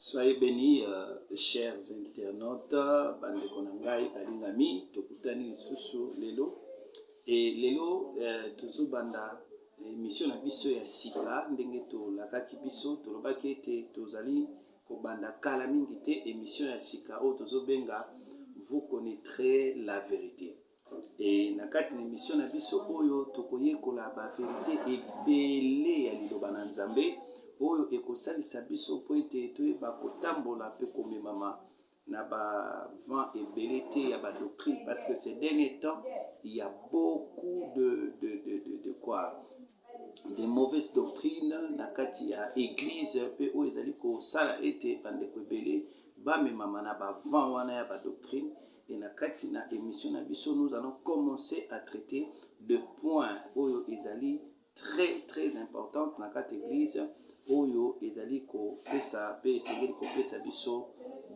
Soyez bénis, chers internautes, bande konangai, balingami, tokutani susu lelo. Et lelo, tozo banda mission na biso ya sika, ndenge to lakaki biso, tolobaki ete tozali ko banda kala mingi te émission ya sika o tozo benga, vous connaîtrez la vérité. Et na kati na émission na biso oyo tokoyekola ba vérité ebele ya liloba na Nzambe oyo ekosalisa biso po ete toyeba kotambola mpe komemama na ba vent ebele te ya ba doctrine, parce que ces derniers temps il y a beaucoup de quoi, de mauvaises doctrines na kati ya église pe oyo ezali kosala ete bandeko ebele bamemama na ba vent wana ya ba doctrine. Et na kati na émission na biso nous allons commencer à traiter de points oyo ezali très importantes na kati église oyo ezali kopesa pe esengeli kopesa biso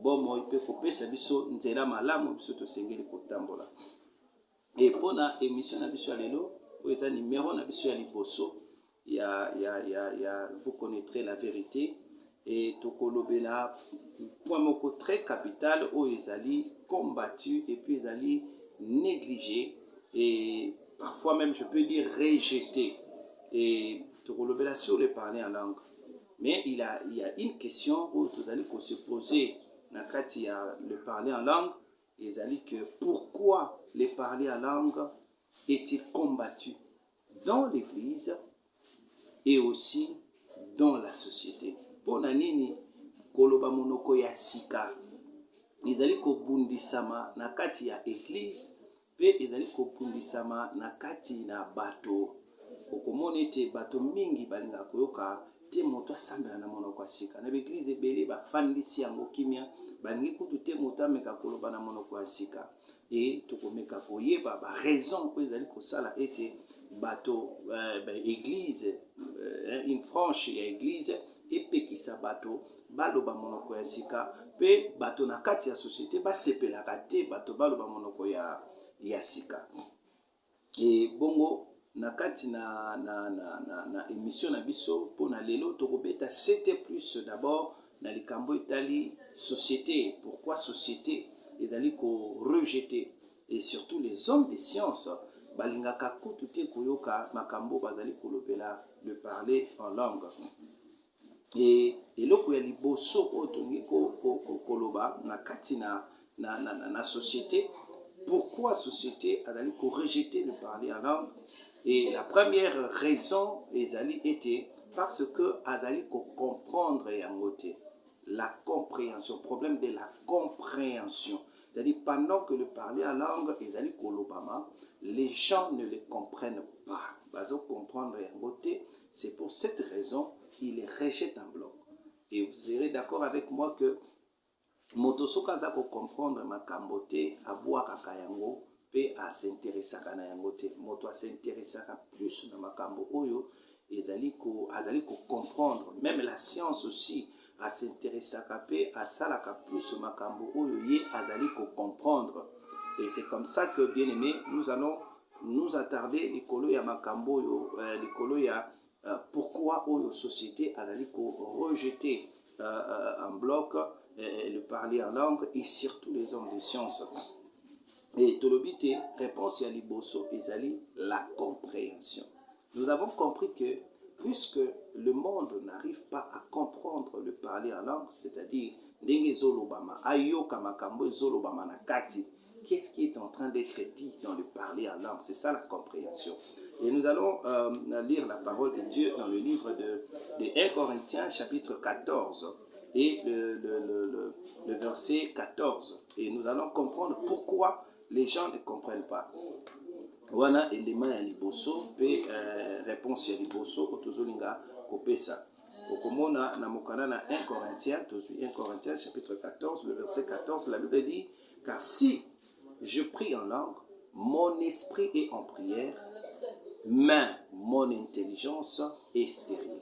bomoi pe kopesa biso nzela malamu biso tosengeli kotambola. Et pona émission na biso ya lelo oyo eza numéro na biso ya liboso ya vous connaîtrez la vérité. Et tokolobela point moko très capital oyo ezali combattu et puis ezali négligé et parfois même je peux dire rejeté. Et tokolobela sur le parler en langue. Mais il y a une question où vous allez se poser na kati ya le parler en langue, ezali que pourquoi le parler en langue est-il combattu dans l'église et aussi dans la société. Pona nini koloba monoko ya sika ezali kobundisama na kati ya église pe ezali kobundisama na kati na bato. Okomona ete bato mingi balinga koyoka te moto asambela na monoko ya sika. Na église ebele bafandisi yango kimia balingi kutu te moto ameka koloba na monoko ya sika. Et tokomeka koyeba ba raison oyo ezali kosala ete bato église une franche ya église epekisa bato baloba monoko ya sika pe bato na kati ya société basepelaka te bato baloba monoko ya sika. Et bongo na kati na émission na biso pona lelo tokobeta c'était plus d'abord na likambo etali société. Pourquoi société ezali ko rejeter, et surtout les hommes de science balingaka kutu te koyoka makambo bazali kolobela le parler en langue. Et eloko ya liboso oyo tongi koloba na kati na société, pourquoi société azali ko rejeter le parler en langue. Et la première raison ezali ete parce que azali ko comprendre yango te. La compréhension, problème de la compréhension. C'est-à-dire pendant que le parler en langue ezali kolobama, les gens ne le comprennent pas. Bazo comprendre yango te. C'est pour cette raison qu'il les rejette en bloc. Et vous serez d'accord avec moi que motosoka za ko comprendre makambo te abwaka yango pe a s'intéressaka na yango te. Moto a s'intéressaka plus na makambo oyo azali ko comprendre. Même la science aussi a s'intéressaka pe a salaka plus makambo oyo ye azali ko comprendre. Et c'est comme ça que, bien aimé, nous allons nous attarder likolo ya makambo oyo likolo ya pourquoi oyo société azali ko rejeter en bloc le parler en langue et surtout les hommes de science. Et tolobite réponse ya liboso ezali la compréhension. Nous avons compris que puisque le monde n'arrive pas à comprendre le parler en langue, c'est-à-dire ndenge zolobama ayoka makambo zolobama na kati, qu'est-ce qui est en train d'être dit dans le parler en langue? C'est ça la compréhension. Et nous allons lire la parole de Dieu dans le livre de 1 Corinthiens chapitre 14 et le verset 14. Et nous allons comprendre pourquoi les gens ne comprennent pas. Wana élément ya liboso pe réponse ya liboso otozolinga kopesa. Okomona na mokana na 1 Corinthiens, 1 Corinthiens chapitre 14, le verset 14, la Bible dit: car si je prie en langue, mon esprit est en prière, mais mon intelligence est stérile.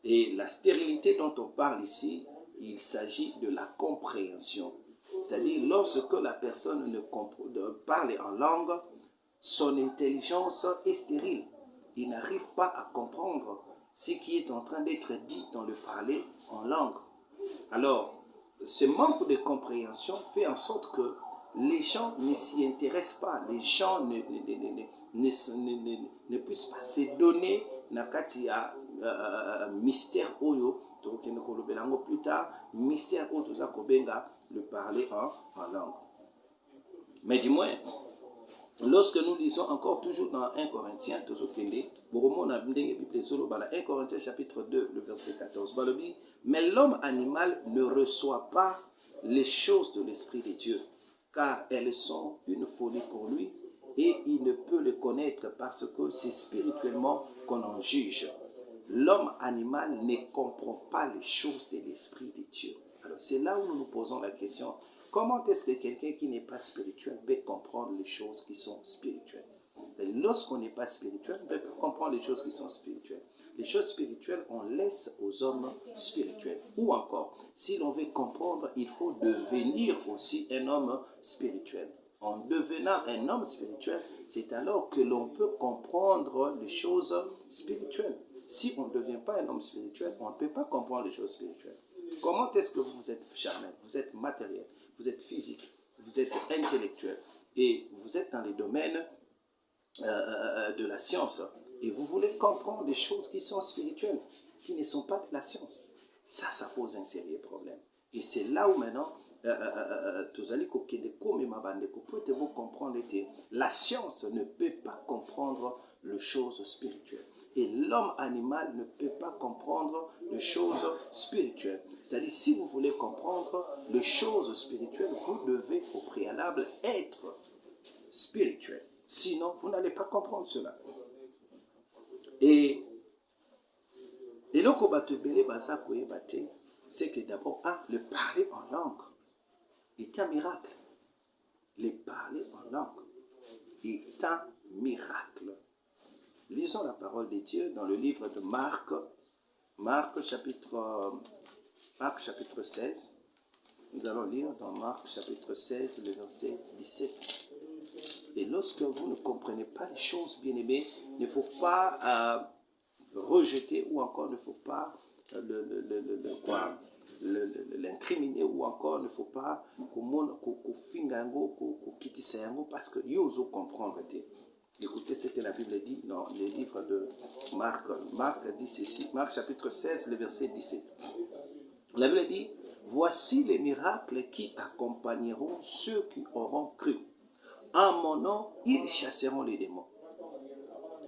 Et la stérilité dont on parle ici, il s'agit de la compréhension. C'est-à-dire lorsque la personne parle en langue, son intelligence est stérile. Il n'arrive pas à comprendre ce qui est en train d'être dit dans le parler en langue. Alors, ce manque de compréhension fait en sorte que les gens ne s'y intéressent pas, les gens ne puissent pas se donner nakati ya mystère oyo, plus tard, mystère oyo toza kobenga le parler en langue. Mais du moins, lorsque nous lisons encore toujours dans 1 Corinthiens, 1 Corinthiens chapitre 2, le verset 14, mais l'homme animal ne reçoit pas les choses de l'Esprit de Dieu, car elles sont une folie pour lui, et il ne peut les connaître parce que c'est spirituellement qu'on en juge. L'homme animal ne comprend pas les choses de l'Esprit de Dieu. Alors c'est là où nous nous posons la question, comment est-ce que quelqu'un qui n'est pas spirituel peut comprendre les choses qui sont spirituelles? Lorsqu'on n'est pas spirituel, on ne peut pas comprendre les choses qui sont spirituelles. Les choses spirituelles, on laisse aux hommes spirituels. Ou encore, si l'on veut comprendre, il faut devenir aussi un homme spirituel. En devenant un homme spirituel, c'est alors que l'on peut comprendre les choses spirituelles. Si on ne devient pas un homme spirituel, on ne peut pas comprendre les choses spirituelles. Comment est-ce que vous êtes charnel, vous êtes matériel, vous êtes physique, vous êtes intellectuel et vous êtes dans les domaines de la science et vous voulez comprendre des choses qui sont spirituelles, qui ne sont pas de la science. Ça pose un sérieux problème. Et c'est là où maintenant, vous comprendre que la science ne peut pas comprendre les choses spirituelles. Et l'homme animal ne peut pas comprendre les choses spirituelles. C'est-à-dire, si vous voulez comprendre les choses spirituelles, vous devez au préalable être spirituel. Sinon, vous n'allez pas comprendre cela. Et le c'est que d'abord, le parler en langue est un miracle. Le parler en langue est un miracle. Lisons la parole de Dieu dans le livre de Marc, chapitre 16. Nous allons lire dans Marc chapitre 16, le verset 17. Et lorsque vous ne comprenez pas les choses, bien-aimés, il ne faut pas rejeter ou encore il ne faut pas l'incriminer ou encore il ne faut pas parce que vous comprendre. Écoutez ce que la Bible dit dans le livre de Marc. Marc dit ceci, Marc chapitre 16, le verset 17. La Bible dit, voici les miracles qui accompagneront ceux qui auront cru. En mon nom, ils chasseront les démons.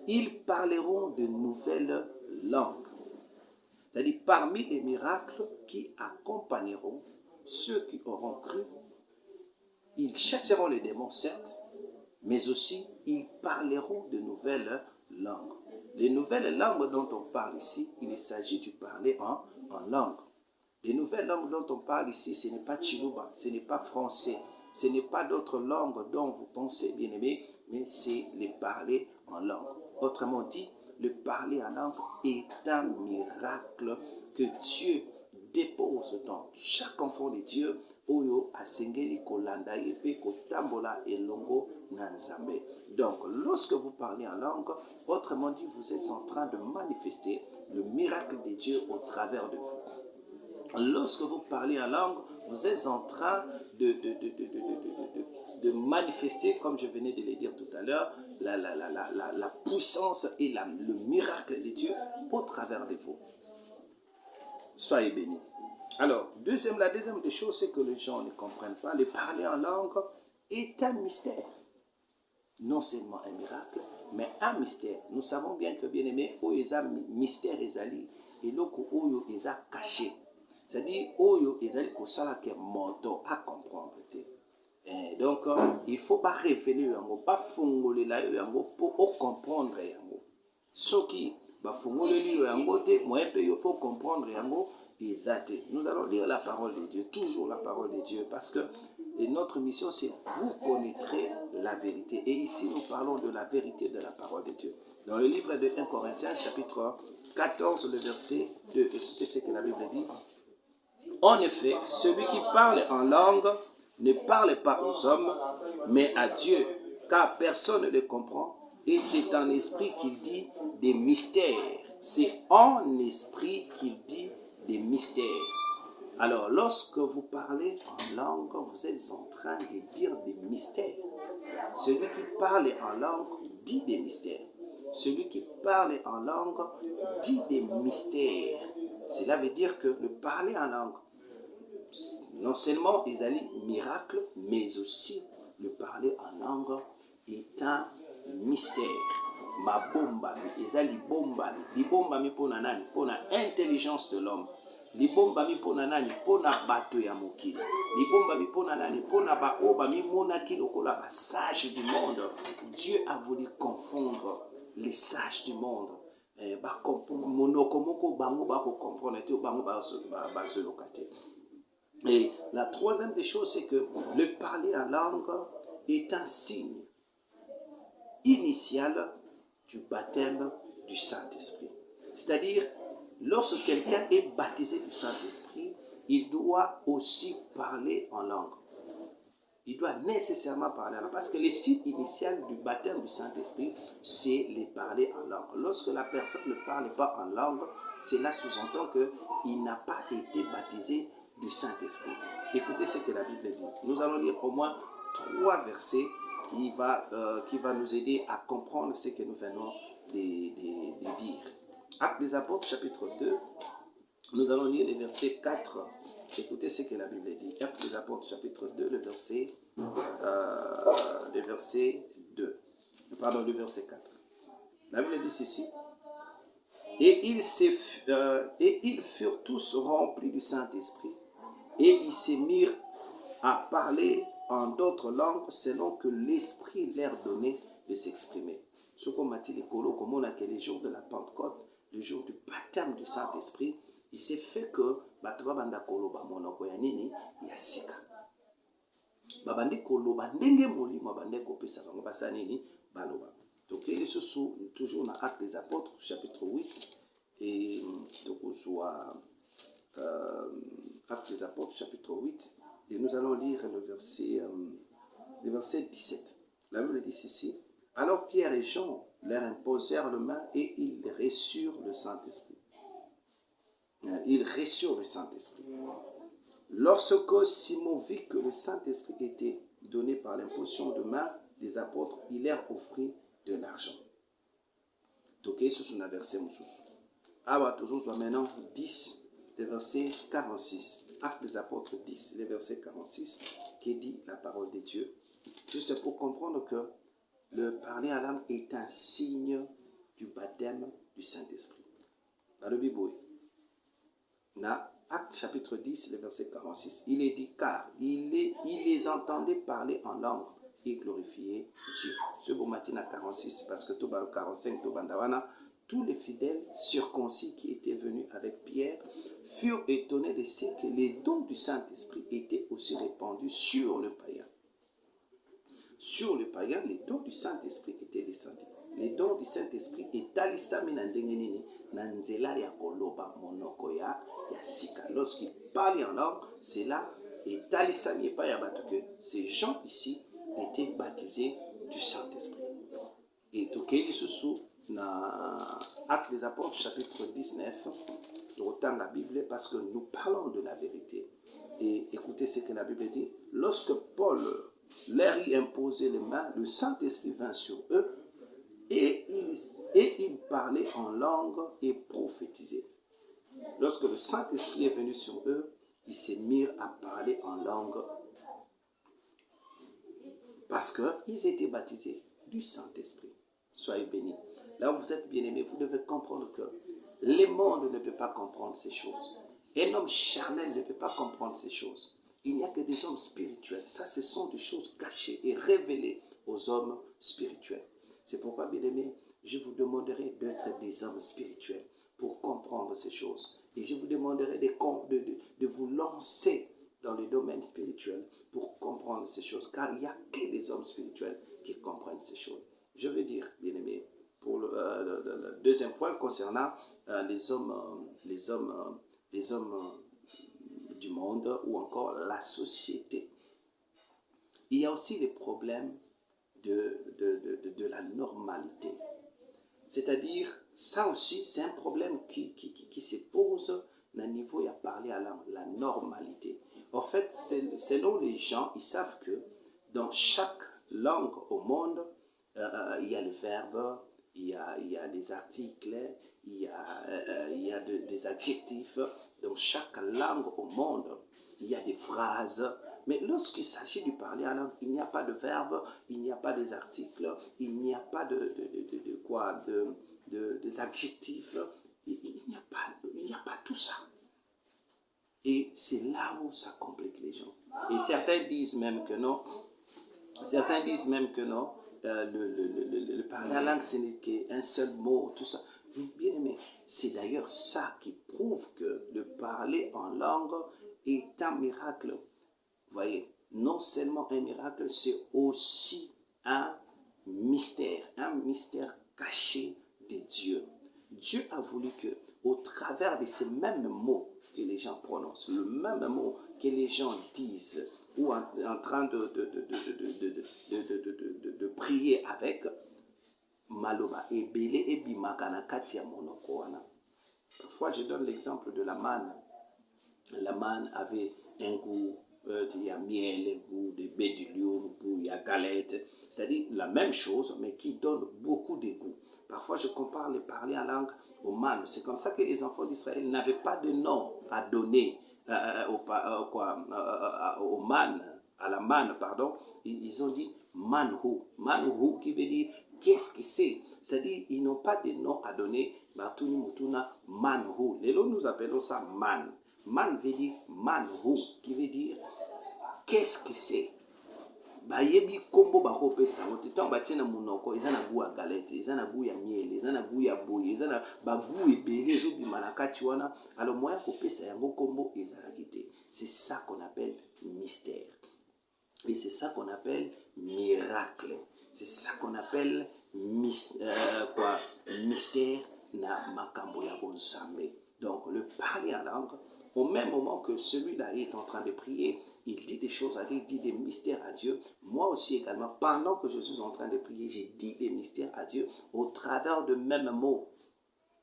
Ils parleront de nouvelles langues. C'est-à-dire, parmi les miracles qui accompagneront ceux qui auront cru, ils chasseront les démons, certes, mais aussi ils parleront de nouvelles langues. Les nouvelles langues dont on parle ici, il s'agit du parler en langue. Les nouvelles langues dont on parle ici, ce n'est pas Chiluba, ce n'est pas français, ce n'est pas d'autres langues dont vous pensez, bien aimé, mais c'est les parler en langue. Autrement dit, le parler en langue est un miracle que Dieu dépose dans chaque enfant de Dieu. Oyo asengeli kolanda yepe kotambola elongo nanzambe. Donc, lorsque vous parlez en langue, autrement dit, vous êtes en train de manifester le miracle de Dieu au travers de vous. Lorsque vous parlez en langue, vous êtes en train de manifester, comme je venais de le dire tout à l'heure, la puissance et le miracle de Dieu au travers de vous. Soyez bénis. Alors, la deuxième des choses, c'est que les gens ne comprennent pas. Le parler en langue est un mystère. Non seulement un miracle, mais un mystère. Nous savons bien que, bien aimé, il y a mystère ezali et l'autre oyo est caché. C'est-à-dire, oyo ezali kosala ke moto à comprendre. Et donc, il ne faut pas révéler yango, pas fongoler la yango pour comprendre yango. Ce qui va fongoler yango te, moi pour comprendre yango. Nous allons lire la parole de Dieu, toujours la parole de Dieu, parce que notre mission, c'est vous connaîtrez la vérité. Et ici, nous parlons de la vérité de la parole de Dieu. Dans le livre de 1 Corinthiens, chapitre 14, le verset 2, écoutez ce que la Bible dit. En effet, celui qui parle en langue ne parle pas aux hommes, mais à Dieu, car personne ne le comprend. Et c'est en esprit qu'il dit des mystères. C'est en esprit qu'il dit des mystères. Alors, lorsque vous parlez en langue, vous êtes en train de dire des mystères. Celui qui parle en langue dit des mystères. Celui qui parle en langue dit des mystères. Cela veut dire que le parler en langue, non seulement ils allaient miracle, mais aussi le parler en langue est un mystère. Mabombami, eza libombami. Libombami pona nani? Pona intelligence de l'homme. Libombami pona nani? Pona bato ya mokili. Libombami pona nani? Pona ba obami monaki lokola ba sage du monde. Dieu a voulu confondre les sages du monde. Monoko moko bango ba ko comprendre te bango ba se lokater. Et la troisième des choses, c'est que le parler en langue est un signe initial du baptême du Saint-Esprit. C'est-à-dire, lorsque quelqu'un est baptisé du Saint-Esprit, il doit aussi parler en langue. Il doit nécessairement parler en langue. Parce que le signe initial du baptême du Saint-Esprit, c'est les parler en langue. Lorsque la personne ne parle pas en langue, cela sous-entend qu'il n'a pas été baptisé du Saint-Esprit. Écoutez ce que la Bible dit. Nous allons lire au moins 3 versets qui va nous aider à comprendre ce que nous venons de dire. Actes des Apôtres, chapitre 2, nous allons lire les versets 4. Écoutez ce que la Bible dit. Actes des Apôtres, chapitre 2, le verset 2. Pardon, le verset 4. La Bible dit ceci. Et ils furent tous remplis du Saint-Esprit, et ils se mirent à parler en d'autres langues selon que l'Esprit leur donnait de s'exprimer. Ce qu'on m'a dit, les jours de la Pentecôte, le jour du baptême du Saint-Esprit, il s'est fait que batuba banda koloba monoko ya nini ya sika. Babandi koloba ndenge molimo bande kopesa bango basa nini baloba. Donc il est toujours dans Actes des Apôtres chapitre 8 et donc soit Actes des Apôtres chapitre 8 et nous allons lire le verset 17. La Bible dit ceci. Alors Pierre et Jean leur imposèrent le main et ils reçurent le Saint-Esprit. Ils reçurent le Saint-Esprit. Lorsque Simon vit que le Saint-Esprit était donné par l'imposition de main des apôtres, il leur offrit de l'argent. Donc, c'est un verset. Alors, toujours maintenant 10, le verset 46. Actes des Apôtres 10, le verset 46, qui dit la parole de Dieu. Juste pour comprendre que le parler en langue est un signe du baptême du Saint-Esprit. Dans le Bible, dans Actes chapitre 10, le verset 46, il est dit, car il les entendait parler en langue et glorifier Dieu. Ce beau matin à 46, parce que tout 45, tout bandawana, tous les fidèles circoncis qui étaient venus avec Pierre furent étonnés de ce que les dons du Saint-Esprit étaient aussi répandus sur le païen. Sur le païen, les dons du Saint-Esprit étaient descendus. Les dons du Saint-Esprit etalisami na ndenge nini na nzela ya koloba monoko ya sika. Lorsqu'il parlait en langue, cela etalisami epai ya bato que ces gens ici étaient baptisés du Saint-Esprit. Et tokeli susu na Actes des Apôtres chapitre 19, autant la Bible parce que nous parlons de la vérité. Et écoutez ce que la Bible dit. Lorsque Paul leur y imposait les mains, le Saint-Esprit vint sur eux et ils parlaient en langue et prophétisaient. Lorsque le Saint-Esprit est venu sur eux, ils se mirent à parler en langue parce qu'ils étaient baptisés du Saint-Esprit. Soyez bénis. Là où vous êtes bien-aimés, vous devez comprendre que le monde ne peut pas comprendre ces choses. Un homme charnel ne peut pas comprendre ces choses. Il n'y a que des hommes spirituels. Ça, ce sont des choses cachées et révélées aux hommes spirituels. C'est pourquoi, bien-aimés, je vous demanderai d'être des hommes spirituels pour comprendre ces choses. Et je vous demanderai de vous lancer dans le domaine spirituel pour comprendre ces choses. Car il n'y a que des hommes spirituels qui comprennent ces choses. Je veux dire, bien-aimés, pour le deuxième point concernant les hommes du monde ou encore la société. Il y a aussi les problèmes de la normalité. C'est-à-dire, ça aussi, c'est un problème qui se pose na niveau ya parler à la normalité. En fait, selon les gens, ils savent que dans chaque langue au monde, il y a le verbe, il y a des articles, il y a des adjectifs. Dans chaque langue au monde, il y a des phrases. Mais lorsqu'il s'agit de parler à langue, il n'y a pas de verbe, il n'y a pas des articles, il n'y a pas des adjectifs, il n'y a pas tout ça. Et c'est là où ça complique les gens. Et certains disent même que non. Certains disent même que non. Le parler à langue, ce n'est qu'un seul mot, tout ça. Mais bien aimé, c'est d'ailleurs ça qui prouve que le parler en langue est un miracle. Vous voyez, non seulement un miracle, c'est aussi un mystère caché de Dieu. Dieu a voulu que, au travers de ces mêmes mots que les gens prononcent, le même mot que les gens disent, ou en train de prier avec, maloba ebele ebimaka na kati ya monoko wana. Parfois, je donne l'exemple de la manne. La manne avait un goût, il y a miel, un goût de bédilium, un goût, il y a galette. C'est-à-dire la même chose, mais qui donne beaucoup de goût. Parfois, je compare les parler en langue aux mannes. C'est comme ça que les enfants d'Israël n'avaient pas de nom à donner au manne, à la manne, pardon. Ils ont dit manhu. Manhu qui veut dire qu'est-ce que c'est. C'est-à-dire ils n'ont pas de nom à donner. Batuni mutuna manhu. Lelo nous appelons ça man. Man veut dire manhu, qui veut dire qu'est-ce que c'est. Bayebi kombo bakopesa ngo titan batie na munoko eza na goût ya galette, eza na goût ya miel, eza na goût ya boye, eza na bagoût ebele ezobima na kati wana. Alors moya kopesa yango kombo ezalaki te. C'est ça qu'on appelle mystère. Et c'est ça qu'on appelle miracle. C'est ça qu'on appelle mystère na makambo ya bonsambe. Donc le parler en langue, au même moment que celui-là est en train de prier, il dit des choses à Dieu, il dit des mystères à Dieu. Moi aussi également, pendant que je suis en train de prier, j'ai dit des mystères à Dieu au travers de mêmes mots.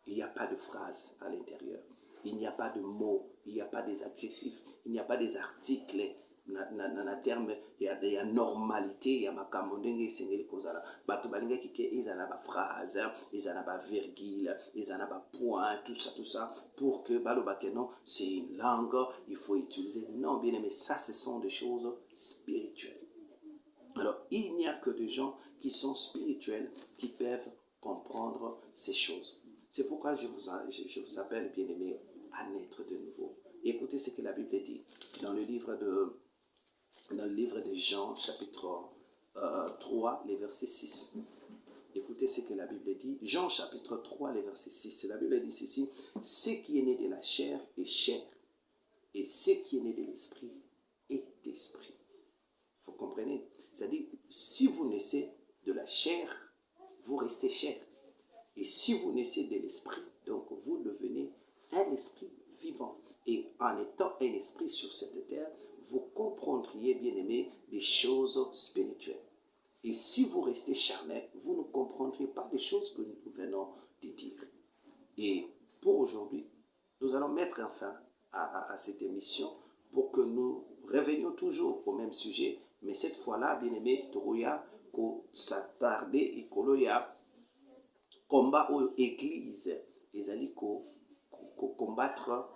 Il n'y a pas de phrase à l'intérieur. Il n'y a pas de mots, il n'y a pas des adjectifs, il n'y a pas des articles. Na terme ya normalité ya makambo ndenge esengeli kozala bato balingaki ke ezala ba phrase, ezala ba virgule, ezala ba point, tout ça pour que balobake non, c'est une langue, il faut utiliser. Non, bien aimé, ça ce sont des choses spirituelles. Alors il n'y a que des gens qui sont spirituels qui peuvent comprendre ces choses. C'est pourquoi je vous appelle, bien aimé, à naître de nouveau. Écoutez ce que la Bible dit dans le livre de Jean, chapitre 3, les versets 6. Écoutez ce que la Bible dit. Jean, chapitre 3, les versets 6. La Bible dit ceci. Ce qui est né de la chair est chair. Et ce qui est né de l'esprit est esprit. Vous comprenez? C'est-à-dire, si vous naissez de la chair, vous restez chair. Et si vous naissez de l'esprit, donc vous devenez un esprit vivant. Et en étant un esprit sur cette terre, vous comprendriez, bien aimé, des choses spirituelles. Et si vous restez charnel, vous ne comprendrez pas des choses que nous venons de dire. Et pour aujourd'hui, nous allons mettre un fin à cette émission pour que nous revenions toujours au même sujet. Mais cette fois-là, bien aimé, Torouya, ko s'attarder et koloya combat aux églises, ezali ko combattre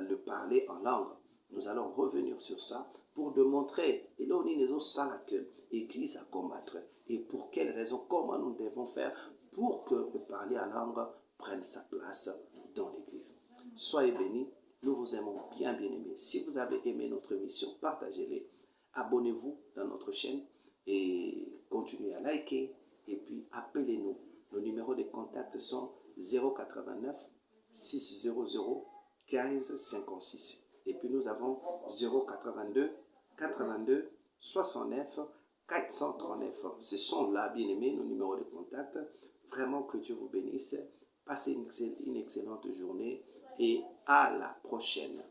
le parler en langue. Nous allons revenir sur ça pour démontrer, et là on est les autres que l'église à combattre, et pour quelles raisons, comment nous devons faire pour que le parler en langue prenne sa place dans l'église. Soyez bénis, nous vous aimons bien, bien aimés. Si vous avez aimé notre émission, partagez-les, abonnez-vous dans notre chaîne et continuez à liker, et puis appelez-nous. Nos numéros de contact sont 089 600 15 56. Et puis nous avons 082 82 69 439. Ce sont là, bien aimés, nos numéros de contact. Vraiment que Dieu vous bénisse. Passez une excellente journée et à la prochaine.